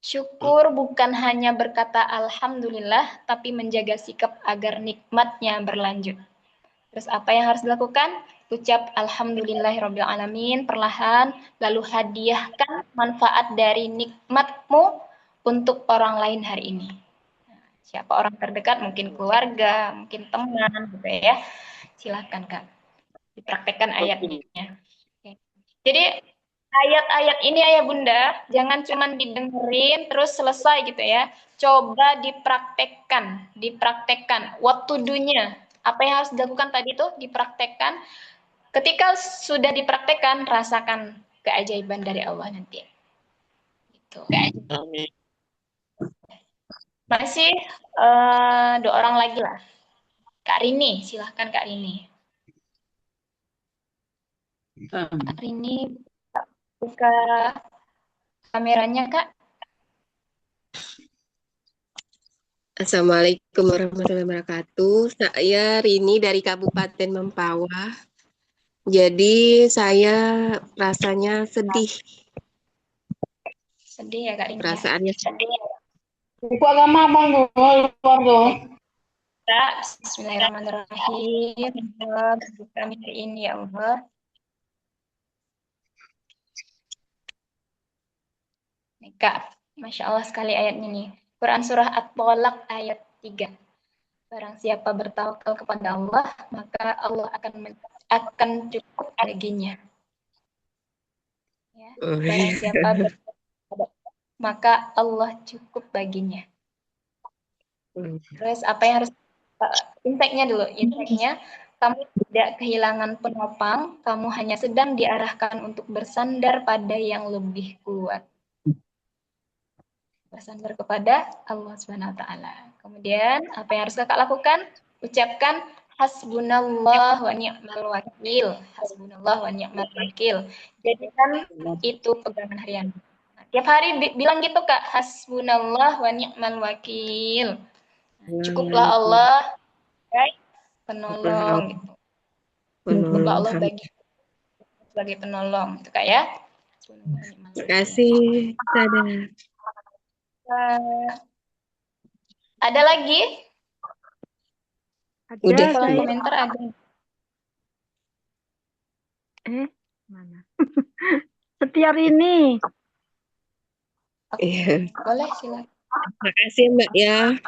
Syukur bukan hanya berkata alhamdulillah, tapi menjaga sikap agar nikmatnya berlanjut. Terus apa yang harus dilakukan? Ucap alhamdulillahirabbil alamin perlahan, lalu hadiahkan manfaat dari nikmatmu untuk orang lain hari ini. Siapa orang terdekat, mungkin keluarga, mungkin teman gitu ya. Silakan Kak. Dipraktekkan ayatnya. Oke. Jadi ayat-ayat ini Ayah Bunda, jangan cuma didengerin terus selesai gitu ya. Coba dipraktekkan. What to do-nya. Apa yang harus dilakukan tadi itu dipraktekkan. Ketika sudah dipraktekkan, rasakan keajaiban dari Allah nanti. Gitu. Amin. Masih dua orang lagi lah. Kak Rini, silahkan Kak Rini. Kak Rini, buka kameranya Kak. Assalamualaikum warahmatullahi wabarakatuh. Saya Rini dari Kabupaten Mempawah. Jadi saya rasanya sedih. Sedih ya Kak Rini. Perasaannya sedih. Buku agama abang tuh. Bismillahirrahmanirrahim. Bagi kami hari ini ya Allah. Nih, Kak, Masya Allah sekali ayatnya nih. Quran surah At-Tolak ayat 3. Barang siapa bertawakal kepada Allah, maka Allah akan cukup baginya. Ya. Barang siapa bertawakal kepada Allah, maka Allah cukup baginya. Terus apa yang harus insight-nya dulu? Insight-nya, kamu tidak kehilangan penopang, kamu hanya sedang diarahkan untuk bersandar pada yang lebih kuat. Bersandar kepada Allah Subhanahu wa taala. Kemudian apa yang harus Kakak lakukan? Ucapkan hasbunallah wa ni'mal wakil. Hasbunallah wa ni'mal wakil. Jadikan itu pegangan harian. Nah, tiap hari bilang gitu Kak, hasbunallah wa ni'mal wakil. Cukuplah Allah penolong gitu. Cukuplah Allah sebagai penolong itu Kak ya. Terima kasih. Dadah. Ada lagi? Ada Udah. Kolom saya. komentar ada. Mana? Setiap ini. Iya. Boleh silakan. Terima kasih Mbak ya.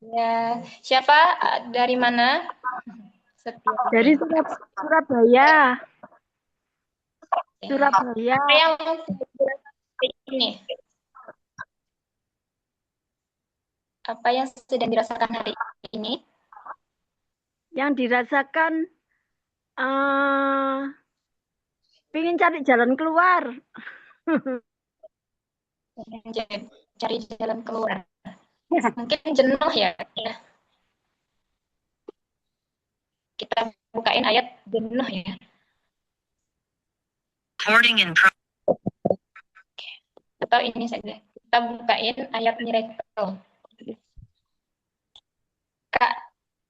Ya, siapa dari mana? Dari Surabaya. Surabaya. Apa yang ini? Apa yang sedang dirasakan hari ini? Yang dirasakan pengen cari jalan keluar. Cari jalan keluar. Mungkin jenuh ya. Kita bukain ayat jenuh ya. Atau ini saja. Kita bukain ayat miracle. Kak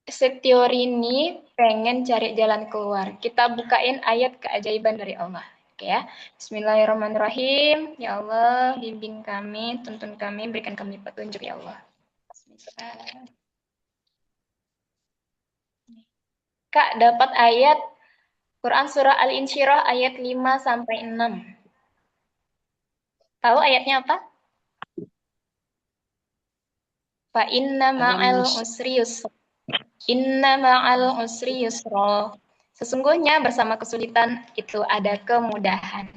Setiorini pengen cari jalan keluar. Kita bukain ayat keajaiban dari Allah. Oke ya. Bismillahirrahmanirrahim. Ya Allah, bimbing kami, tuntun kami, berikan kami petunjuk ya Allah. Bismillah. Kak dapat ayat Quran surah Al-Insyirah ayat 5 sampai 6. Tahu ayatnya apa? Fa inna ma'al usri yusra. Inna ma'al usri yusra. Sesungguhnya bersama kesulitan itu ada kemudahan.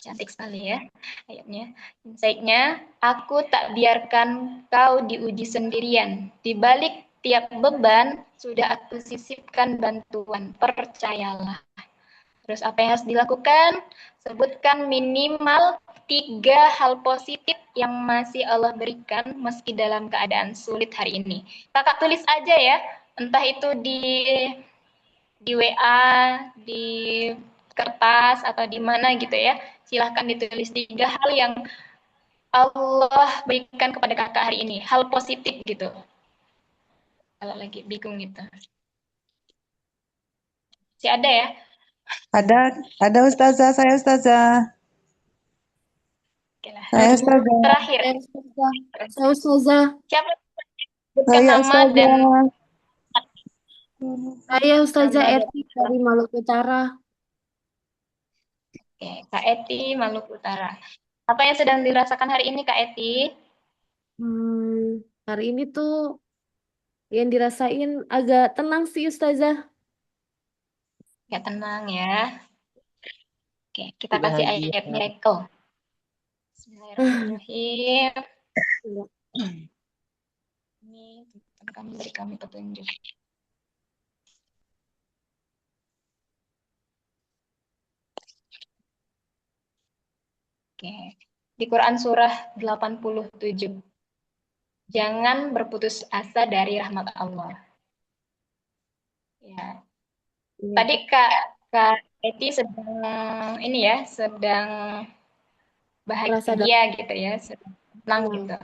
Cantik sekali ya ayatnya. Insight-nya, aku tak biarkan kau diuji sendirian. Di balik tiap beban sudah aku sisipkan bantuan. Percayalah. Terus apa yang harus dilakukan? Sebutkan minimal 3 hal positif yang masih Allah berikan meski dalam keadaan sulit hari ini. Kakak tulis aja ya, entah itu di WA, di kertas, atau di mana gitu ya. Silahkan ditulis 3 hal yang Allah berikan kepada kakak hari ini. Hal positif gitu. Kalau lagi bingung gitu. Masih ada ya? Ada Ustazah, saya Ustazah. Oke lah. Saya Ustazah. Terakhir. Saya Ustazah. Siapa Saya nama dan Ustazah. Saya Ustazah nama Eti dari Maluku Utara. Oke, Kak Eti, Maluku Utara. Apa yang sedang dirasakan hari ini, Kak Eti? Hari ini tuh yang dirasain agak tenang sih Ustazah. Gak tenang ya. Oke, kita Tidak kasih bahagia. ayat miracle. Bismillahirrahmanirrahim. Ini Tuhan kami beri kami petunjuk. Oke. Di Quran surah 87. Jangan berputus asa dari rahmat Allah. Ya. Tadi Kak Eti sedang ini ya, sedang bahagia gitu ya, sedang tenang gitu.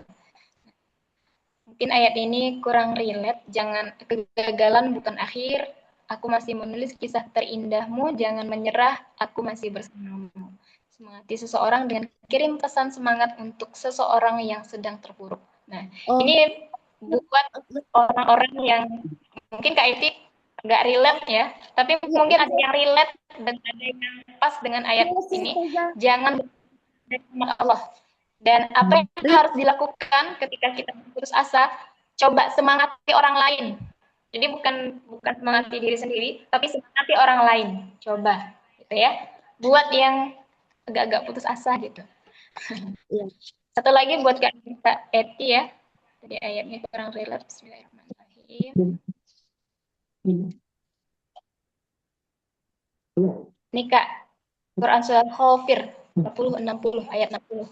Mungkin ayat ini kurang relate. Jangan, kegagalan bukan akhir. Aku masih menulis kisah terindahmu. Jangan menyerah. Aku masih bersamamu. Semangati seseorang dengan kirim pesan semangat untuk seseorang yang sedang terpuruk. Nah, ini buat orang-orang yang mungkin Kak Iti nggak relate ya, tapi mungkin ada yang relate dan ada yang pas dengan ayat ini. Jangan sama Allah. Dan apa yang harus dilakukan ketika kita putus asa? Coba semangati orang lain. Jadi bukan semangati diri sendiri, tapi semangati orang lain. Coba, gitu ya. Buat yang agak-agak putus asa gitu. Satu lagi buat Kak Eti ya. Tadi ayatnya kurang relate. Bismillahirrahmanirrahim. Nih Kak, Quran surah Al-Ghafir 60 ayat 60.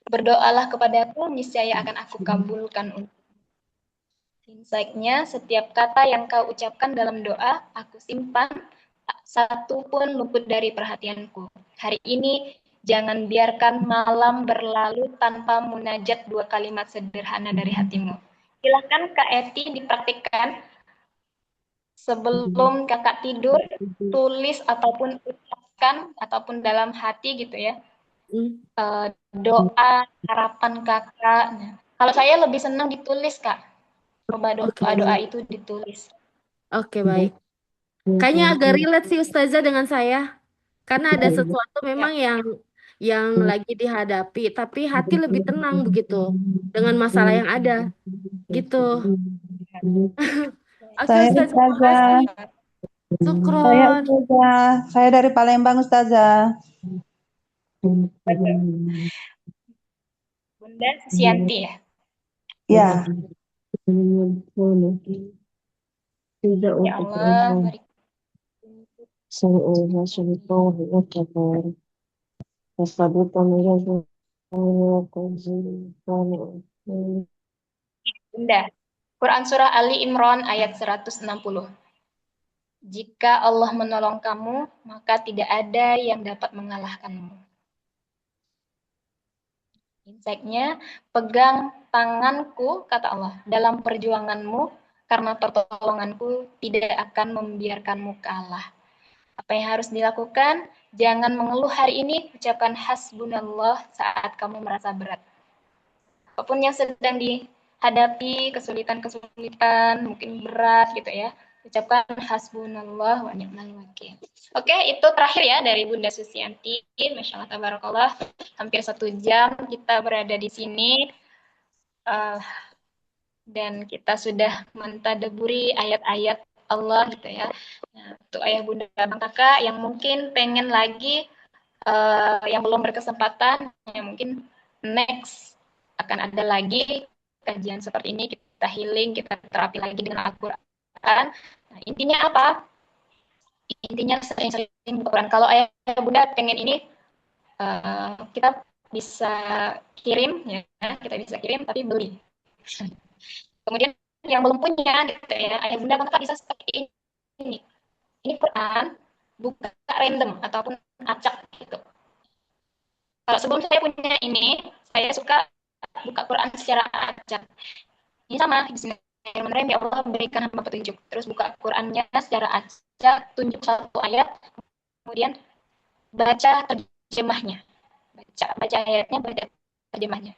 Berdoalah kepadaku, niscaya akan aku kabulkan untuk. Insight-nya, setiap kata yang kau ucapkan dalam doa, aku simpan, tak satu pun luput dari perhatianku. Hari ini, jangan biarkan malam berlalu tanpa munajat 2 kalimat sederhana dari hatimu. Silahkan Kak Eti dipraktikkan sebelum kakak tidur, tulis ataupun ucapkan, ataupun dalam hati gitu ya. Doa, harapan kakak. Nah, kalau saya lebih senang ditulis, Kak. Coba doa-doa itu ditulis. Oke, baik. Kayaknya agak relate sih Ustazah dengan saya. Karena ada sesuatu memang yang lagi dihadapi, tapi hati lebih tenang begitu dengan masalah yang ada. Gitu. Oke, Saya Ustazah, Ustazah. Syukron. Saya Ustazah. Saya dari Palembang Ustazah. Bunda Sianti ya? Ya. Ya Allah, beri Bunda. Quran surah Ali Imran ayat 160. Jika Allah menolong kamu, maka tidak ada yang dapat mengalahkanmu. Insight-nya, pegang tanganku, kata Allah, dalam perjuanganmu, karena pertolonganku tidak akan membiarkanmu kalah. Apa yang harus dilakukan? Jangan mengeluh hari ini, ucapkan hasbunallah saat kamu merasa berat. Apapun yang sedang dihadapi, kesulitan-kesulitan, mungkin berat gitu ya, ucapkan hasbunallah wa ni'mal wakil. Oke, itu terakhir ya dari Bunda Susianti. Masya Allah, tabarakallah. Hampir 1 jam kita berada di sini. Dan kita sudah mentadaburi ayat-ayat Allah gitu ya. Nah, untuk ayah bunda abang kakak yang mungkin pengen lagi yang belum berkesempatan, ya mungkin next akan ada lagi kajian seperti ini, kita healing, kita terapi lagi dengan Al-Quran. Nah, intinya apa? Intinya sering-sering Al-Quran. Kalau ayah bunda pengen ini, kita bisa kirim ya, kita bisa kirim tapi beli. Kemudian yang belum punya gitu ya, ayah bunda maka bisa seperti ini. Ini Quran buka random ataupun acak gitu. Kalau sebelum saya punya ini, saya suka buka Quran secara acak. Ini sama, bismillahirrahmanirrahim, ya Allah berikan hamba petunjuk. Terus buka Qurannya secara acak, tunjuk satu ayat, kemudian baca terjemahnya. Baca ayatnya, baca terjemahnya.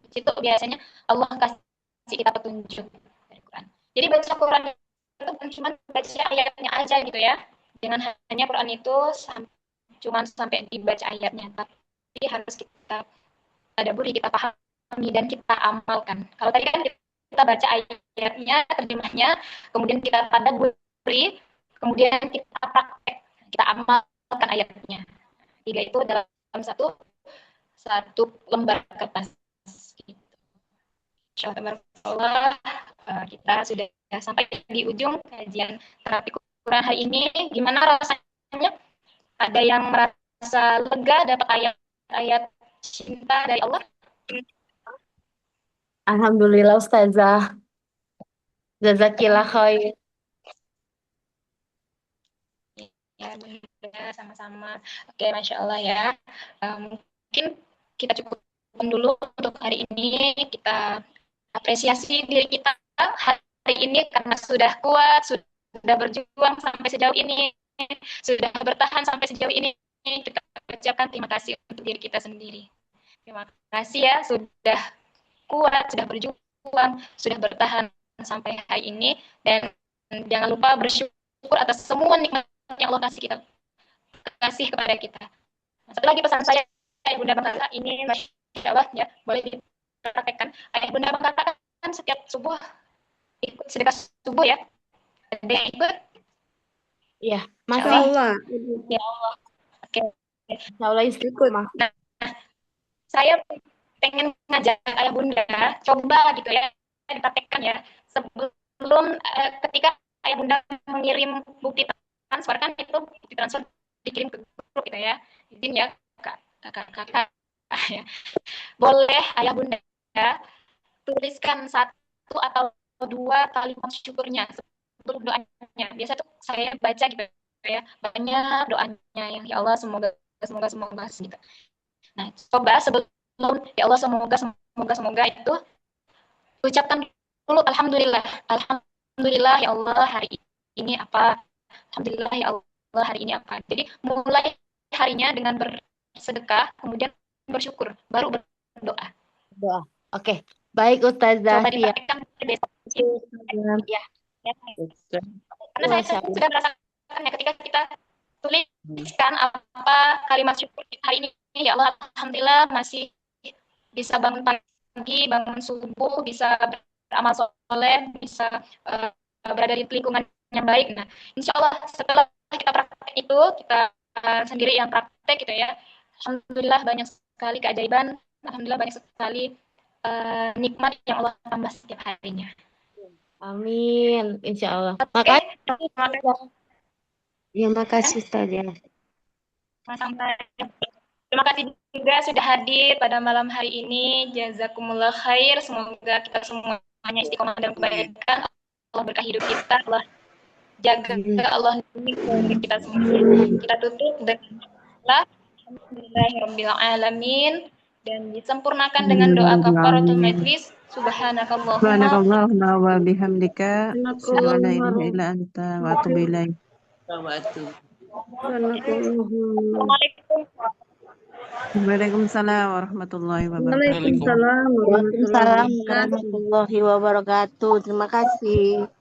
Di situ biasanya Allah kasih kita petunjuk dari Quran. Jadi baca Quran itu bukan cuma baca ayatnya aja gitu ya. Jangan hanya Quran itu cuma sampai dibaca ayatnya, tapi harus kita tadabburi, kita pahami dan kita amalkan. Kalau tadi kan kita baca ayatnya, terjemahnya, kemudian kita tadabburi, kemudian kita praktek, kita amalkan ayatnya. 3 itu dalam satu lembar kertas. Insyaallah kita sudah sampai di ujung kajian terapi Quran hari ini. Gimana rasanya? Ada yang merasa lega dapat ayat-ayat cinta dari Allah? Alhamdulillah Ustazah. Jazakillah khair. Ya, Bunda, sama-sama. Oke, Masya Allah ya. Mungkin kita cukupkan dulu untuk hari ini. Kita apresiasi diri kita hari ini karena sudah kuat, sudah berjuang sampai sejauh ini, sudah bertahan sampai sejauh ini. Kita ucapkan terima kasih untuk diri kita sendiri. Terima kasih ya, sudah kuat, sudah berjuang, sudah bertahan sampai hari ini. Dan jangan lupa bersyukur atas semua nikmat yang Allah kasih kepada kita. Satu lagi pesan saya, Ayah Bunda Bang Kakak, ini Masya Allah ya, boleh dipraktekkan. Ayah Bunda Bang Kakak kan setiap subuh ikut sedekah subuh ya. Ada yang ikut? Iya, Masya masih. Allah. Ya Allah. Oke. Insya Allah istiqomah. Nah, saya pengen ngajak Ayah Bunda coba gitu ya, dipraktekkan ya. Sebelum ketika Ayah Bunda mengirim bukti transfer, kan itu bukti transfer dikirim ke grup gitu ya. Izin ya kakak ya. Boleh Ayah Bunda tuliskan 1 atau 2 kalimat syukurnya sebelum doanya. Biasa tuh saya baca gitu ya, banyak doanya yang ya Allah semoga gitu. Nah, coba sebelum ya Allah semoga itu ucapkan dulu alhamdulillah ya Allah hari ini apa, alhamdulillah ya Allah hari ini apa. Jadi mulai harinya dengan bersedekah, kemudian bersyukur, baru berdoa. Doa. Oke. Baik Ustazah. Coba dipraktikkan besok. Ya. Karena saya sudah merasakan ya, ketika kita tuliskan apa kalimat syukur hari ini, ya Allah alhamdulillah masih bisa bangun pagi, bangun subuh, bisa beramal soleh, bisa berada di lingkungan yang baik. Nah, insya Allah setelah kita praktek itu, kita sendiri yang praktek gitu ya, alhamdulillah banyak sekali keajaiban, alhamdulillah banyak sekali nikmat yang Allah tambah setiap harinya. Amin, insya Allah. Makasih. Ya, makasih Ustazah. Terima kasih juga sudah hadir pada malam hari ini. Jazakumullah khair. Semoga kita semuanya istiqomah dalam kebaikan. Allah berkah hidup kita. Allah jaga, Allah lindungi kita semua. Kita tutup dengan Alhamdulillahirrabbilalamin. Dan disempurnakan dengan doa kafaratul majlis. Subhanakallahumma wa bihamdika asyhadu an la ilaha illa anta wa atubu ilaik. Waalaikumsalam warahmatullahi wabarakatuh. Waalaikumsalam warahmatullahi wabarakatuh. Terima kasih.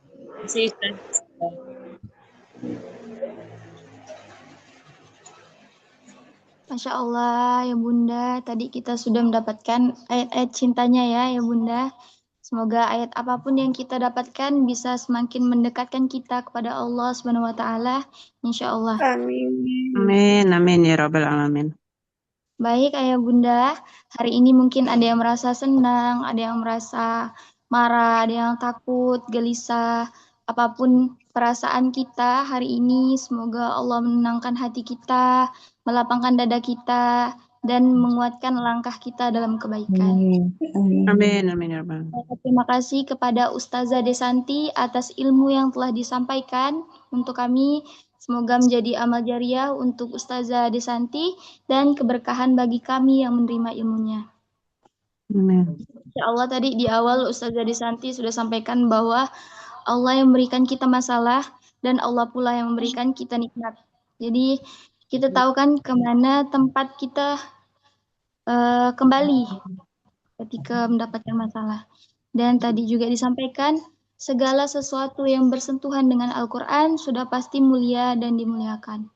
Masya Allah ya Bunda, tadi kita sudah mendapatkan ayat-ayat cintanya ya Bunda. Semoga ayat apapun yang kita dapatkan bisa semakin mendekatkan kita kepada Allah Subhanahu wa taala, insya Allah. Amin, amin ya rabbal alamin. Baik Ayah Bunda, hari ini mungkin ada yang merasa senang, ada yang merasa marah, ada yang takut, gelisah, apapun perasaan kita hari ini, semoga Allah menenangkan hati kita, melapangkan dada kita, dan menguatkan langkah kita dalam kebaikan. Amin, amin ya Rabbal. Terima kasih kepada Ustazah Desanti atas ilmu yang telah disampaikan untuk kami. Semoga menjadi amal jariah untuk Ustazah Desanti dan keberkahan bagi kami yang menerima ilmunya. Amin. Insya Allah tadi di awal Ustazah Desanti sudah sampaikan bahwa Allah yang memberikan kita masalah dan Allah pula yang memberikan kita nikmat. Jadi kita tahu kan kemana tempat kita kembali ketika mendapatkan masalah. Dan tadi juga disampaikan, segala sesuatu yang bersentuhan dengan Al-Quran sudah pasti mulia dan dimuliakan.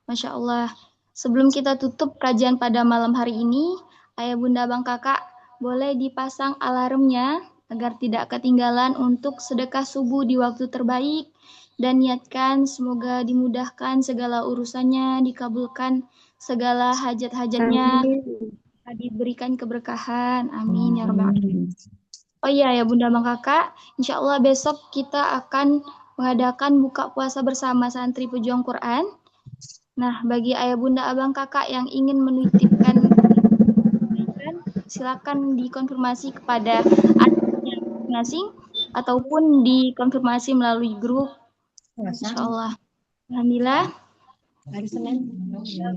Masya Allah. Sebelum kita tutup kajian pada malam hari ini, Ayah Bunda Abang Kakak boleh dipasang alarmnya agar tidak ketinggalan untuk sedekah subuh di waktu terbaik dan niatkan semoga dimudahkan segala urusannya, dikabulkan segala hajat-hajatnya, diberikan keberkahan. Amin ya rabbal alamin. Oh iya ya Bunda Bang Kakak, insya Allah besok kita akan mengadakan buka puasa bersama santri pejuang Quran. Nah, bagi ayah Bunda Abang Kakak yang ingin menitipkan kebaikan, silakan dikonfirmasi kepada adminnya masing-masing ataupun dikonfirmasi melalui grup. Insya Allah. Alhamdulillah.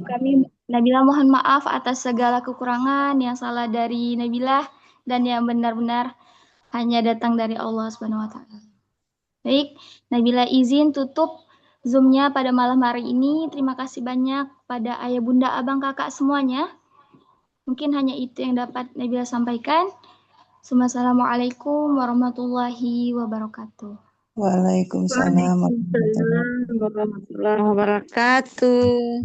Kami Nabila mohon maaf atas segala kekurangan, yang salah dari Nabila dan yang benar-benar hanya datang dari Allah Subhanahu wa taala. Baik, Nabila izin tutup Zoom-nya pada malam hari ini. Terima kasih banyak pada ayah bunda abang kakak semuanya. Mungkin hanya itu yang dapat Nabila sampaikan. Assalamualaikum warahmatullahi wabarakatuh. Waalaikumsalam warahmatullahi wabarakatuh.